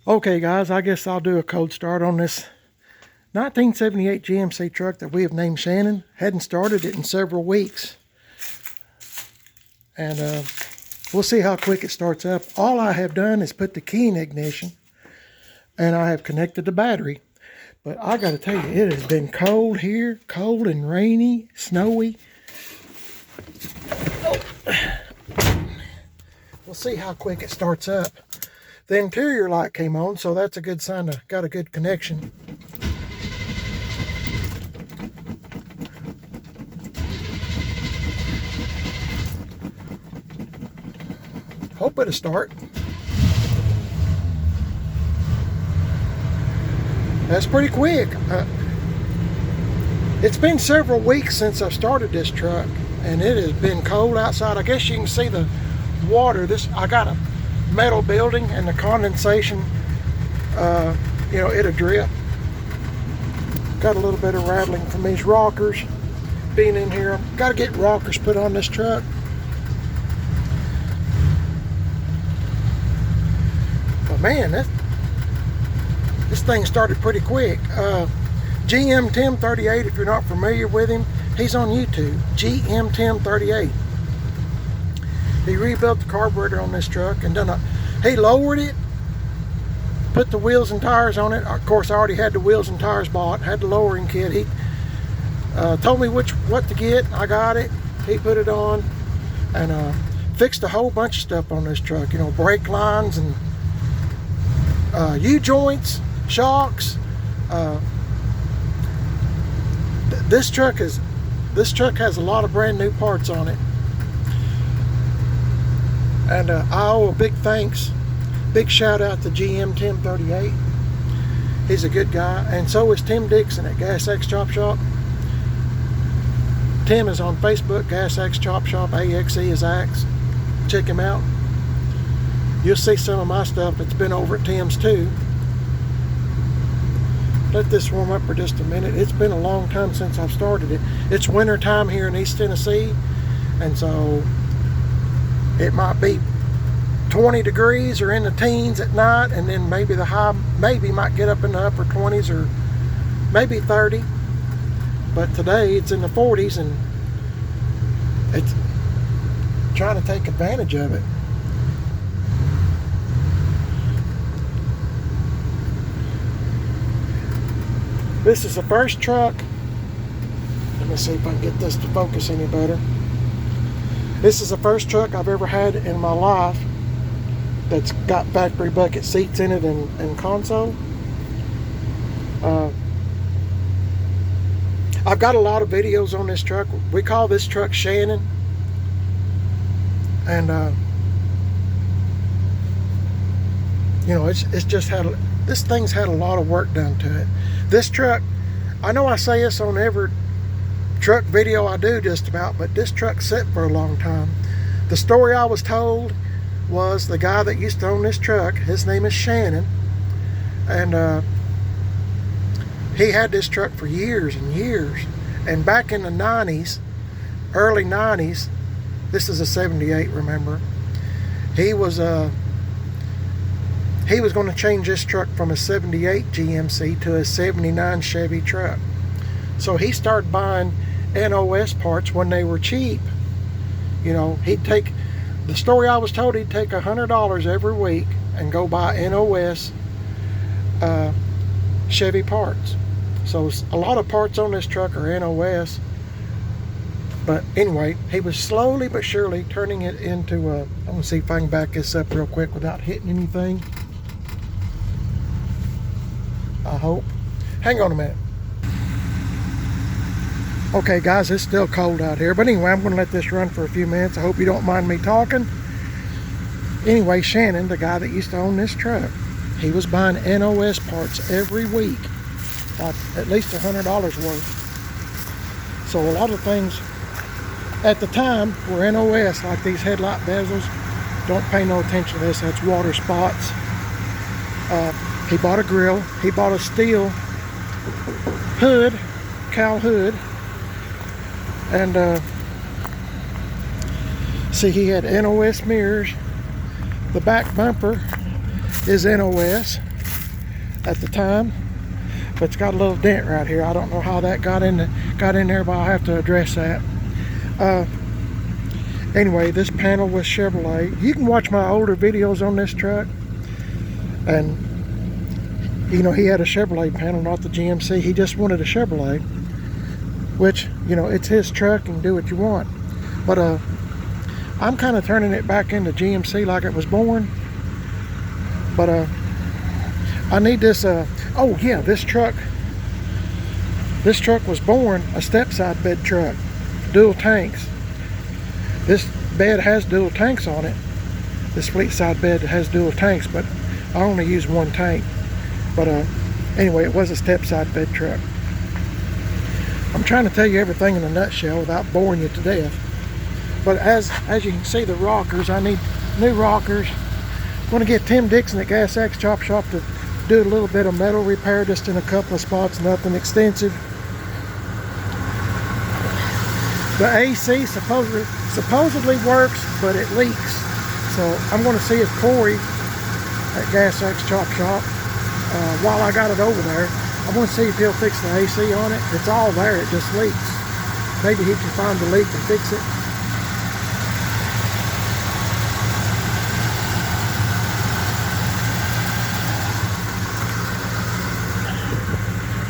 Okay guys, I guess I'll do a cold start on this 1978 GMC truck that we have named Shannon. Hadn't started it in several weeks. And we'll see how quick it starts up. All I have done is put the key in ignition and I have connected the battery. But I gotta tell you, it has been cold here, cold and rainy, snowy. We'll see how quick it starts up. The interior light came on, so that's a good sign I got a good connection. Hope it'll start. That's pretty quick. It's been several weeks since I've started this truck, and it has been cold outside. I guess you can see the water. I got a metal building, and the condensation, it'll drip. Got a little bit of rattling from these rockers being in here. I've got to get rockers put on this truck. But man, this thing started pretty quick. GM Tim 38, if you're not familiar with him, he's on YouTube. GM Tim 38. He rebuilt the carburetor on this truck and he lowered it, put the wheels and tires on it. Of course, I already had the wheels and tires bought, had the lowering kit. He told me what to get. I got it. He put it on and fixed a whole bunch of stuff on this truck. You know, brake lines and U-joints, shocks. This truck has a lot of brand new parts on it. And I owe a big shout out to GM Tim 38. He's a good guy, and so is Tim Dixon at Gas X Chop Shop. Tim is on Facebook, Gas X Chop Shop, AXE is Axe. Check him out. You'll see some of my stuff that's been over at Tim's too. Let this warm up for just a minute. It's been a long time since I've started it. It's winter time here in East Tennessee, and so it might be 20 degrees or in the teens at night, and then maybe the high might get up in the upper 20s or maybe 30. But today it's in the 40s, and it's trying to take advantage of it. This is the first truck. Let me see if I can get this to focus any better. This is the first truck I've ever had in my life that's got factory bucket seats in it and console. I've got a lot of videos on this truck. We call this truck Shannon. And it's just this thing's had a lot of work done to it. This truck, I know I say this on every truck video I do just about, but this truck sat for a long time. The story I was told was the guy that used to own this truck, his name is Shannon, and he had this truck for years and years. And back in the 90s, early 90s, this is a 78, remember, he was going to change this truck from a 78 GMC to a 79 Chevy truck. So he started buying NOS parts when they were cheap. You know, the story I was told, he'd take $100 every week and go buy NOS Chevy parts. So a lot of parts on this truck are NOS. But anyway, he was slowly but surely turning it into I'm going to see if I can back this up real quick without hitting anything. I hope. Hang on a minute. Okay guys, it's still cold out here, but anyway, I'm going to let this run for a few minutes. I hope you don't mind me talking. Anyway, Shannon, the guy that used to own this truck, he was buying NOS parts every week, like at least $100 worth. So a lot of things at the time were NOS, like these headlight bezels. Don't pay no attention to this, that's water spots. He bought a grill, he bought a steel hood, cowl hood, and see, he had NOS mirrors. The back bumper is NOS. at the time, but it's got a little dent right here. I don't know how that got in there, but I'll have to address that. Anyway, this panel was Chevrolet. You can watch my older videos on this truck, and you know, he had a Chevrolet panel, not the GMC. He just wanted a Chevrolet, which, you know, it's his truck and do what you want. But I'm kind of turning it back into GMC like it was born. But I need this. Oh yeah, this truck was born a step side bed truck, dual tanks. This bed has dual tanks on it. This fleet side bed has dual tanks, but I only use one tank. But anyway, it was a step side bed truck. I'm trying to tell you everything in a nutshell without boring you to death. But as you can see, the rockers, I need new rockers. I'm going to get Tim Dixon at Gas X Chop Shop to do a little bit of metal repair just in a couple of spots, nothing extensive. The AC supposedly works, but it leaks. So I'm going to see if Corey at Gas X Chop Shop, while I got it over there, I'm going to see if he'll fix the AC on it. It's all there, it just leaks. Maybe he can find the leak and fix it.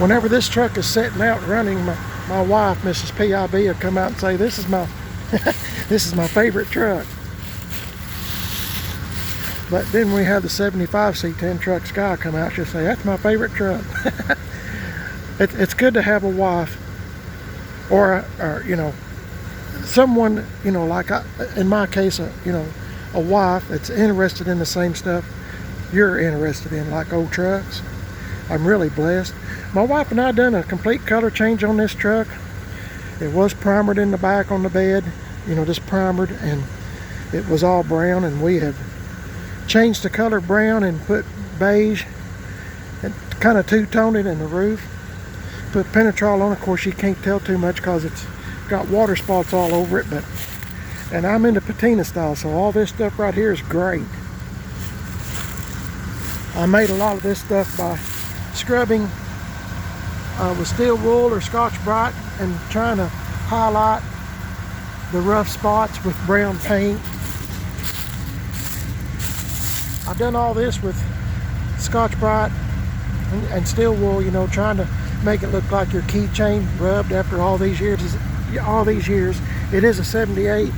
Whenever this truck is sitting out running, my wife, Mrs. PIB, will come out and say, "This is my this is my favorite truck." But then we have the 75 C10 truck Sky come out, she'll say, "That's my favorite truck." It's good to have a wife, or you know, someone, you know, like in my case, you know, a wife that's interested in the same stuff you're interested in, like old trucks. I'm really blessed. My wife and I done a complete color change on this truck. It was primered in the back on the bed, you know, just primered, and it was all brown, and we have changed the color brown and put beige and kind of two-toned it in the roof. Put Penetrol on. Of course, you can't tell too much because it's got water spots all over it, and I'm into patina style, so all this stuff right here is great. I made a lot of this stuff by scrubbing with steel wool or Scotch-Brite and trying to highlight the rough spots with brown paint. I've done all this with Scotch-Brite and steel wool, you know, trying to make it look like your keychain rubbed after all these years. It is a 78.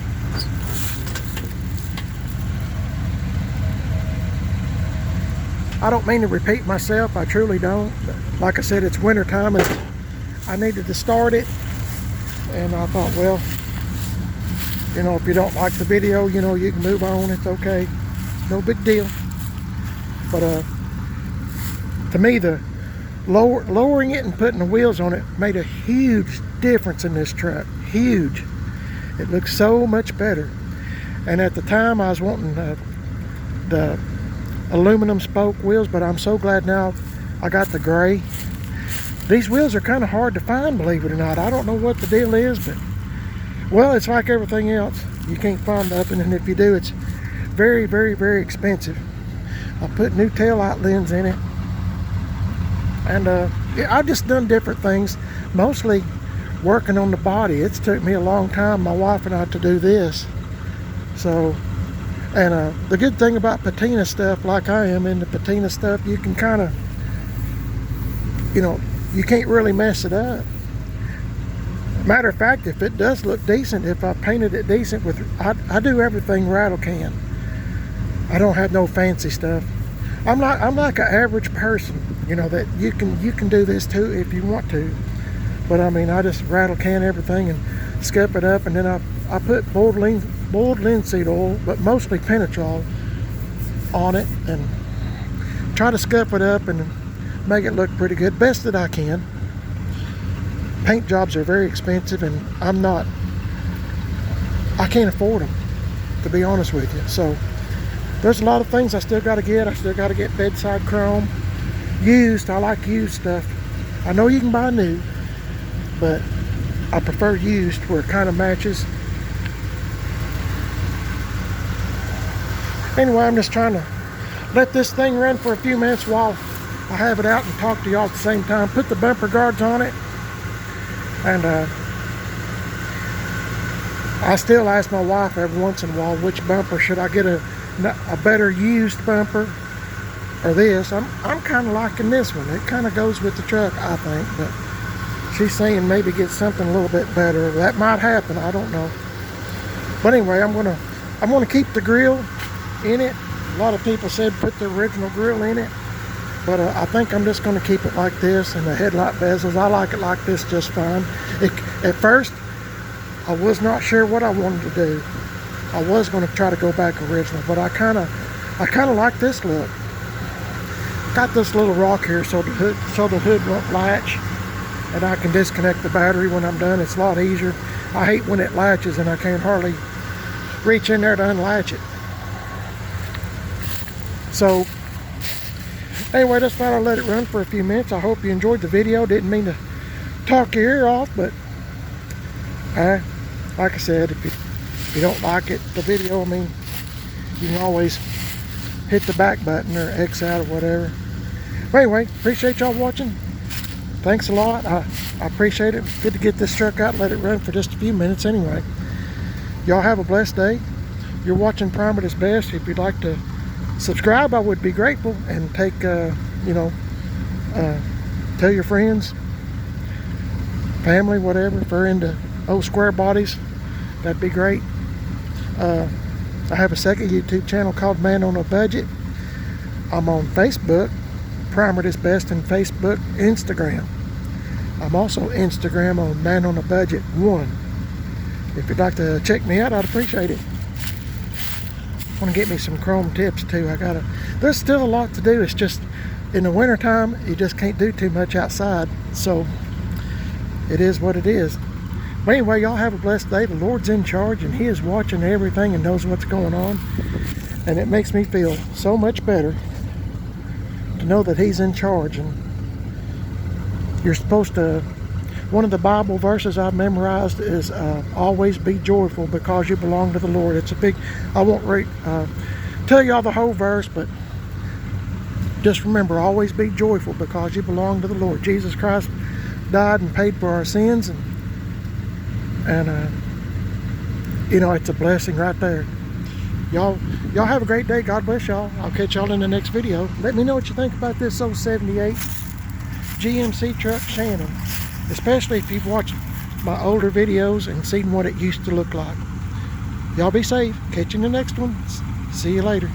I don't mean to repeat myself, I truly don't. Like I said, it's winter time and I needed to start it, and I thought, well, you know, if you don't like the video, you know, you can move on, it's okay, no big deal. But to me, the lowering it and putting the wheels on it made a huge difference in this truck. Huge. It looks so much better. And at the time I was wanting the aluminum spoke wheels, but I'm so glad now I got the gray. These wheels are kind of hard to find, believe it or not. I don't know what the deal is, but well, it's like everything else, you can't find nothing, and if you do, it's very, very, very expensive. I put new taillight lens in it, and yeah, I've just done different things, mostly working on the body. It's took me a long time, my wife and I, to do this. So, and the good thing about patina stuff, like I am into patina stuff, you can kind of, you know, you can't really mess it up. Matter of fact, if it does look decent, if I painted it decent with, I do everything rattle can. I don't have no fancy stuff. I'm like an average person, you know, that you can do this too if you want to. But I mean, I just rattle can everything and scuff it up, and then I put boiled linseed oil, but mostly Penetrol, on it, and try to scuff it up and make it look pretty good, best that I can. Paint jobs are very expensive, and I can't afford them, to be honest with you. So there's a lot of things I still got to get. I still got to get bedside chrome. Used, I like used stuff. I know you can buy new, but I prefer used where it kind of matches. Anyway, I'm just trying to let this thing run for a few minutes while I have it out and talk to y'all at the same time. Put the bumper guards on it. And I still ask my wife every once in a while, which bumper should I get, a better used bumper or this. I'm kind of liking this one. It kind of goes with the truck, I think, but she's saying maybe get something a little bit better. That might happen, I don't know. But anyway, I'm gonna keep the grill in it. A lot of people said put the original grill in it, but I think I'm just gonna keep it like this, and the headlight bezels, I like it like this just fine. At first, I was not sure what I wanted to do. I was gonna try to go back original, but I kind of like this look. Got this little rock here so the hood won't latch, and I can disconnect the battery when I'm done. It's a lot easier. I hate when it latches and I can't hardly reach in there to unlatch it. So anyway, just thought I'd let it run for a few minutes. I hope you enjoyed the video. Didn't mean to talk your ear off, but like I said, if you don't like it, the video, I mean, you can always hit the back button or X out or whatever. But anyway, appreciate y'all watching. Thanks a lot. I appreciate it. Good to get this truck out and let it run for just a few minutes anyway. Y'all have a blessed day. You're watching Prime It Is Best. If you'd like to subscribe, I would be grateful, and take tell your friends, family, whatever, if they're into old square bodies, that'd be great. I have a second YouTube channel called Man on a Budget. I'm on Facebook, Prime It Is Best, in Facebook, Instagram. I'm also Instagram on Man on a Budget 1. If you'd like to check me out, I'd appreciate it. I want to get me some chrome tips too. There's still a lot to do. It's just in the winter time, you just can't do too much outside. So it is what it is. But anyway, y'all have a blessed day. The Lord's in charge, and He is watching everything and knows what's going on. And it makes me feel so much better to know that He's in charge. And you're supposed to, one of the Bible verses I've memorized is always be joyful because you belong to the Lord. It's a big, I won't tell y'all the whole verse, but just remember, always be joyful because you belong to the Lord. Jesus Christ died and paid for our sins, and it's a blessing right there. Y'all have a great day. God bless y'all. I'll catch y'all in the next video. Let me know what you think about this old 78 GMC truck Shannon, especially if you've watched my older videos and seen what it used to look like. Y'all be safe. Catch you in the next one. See you later.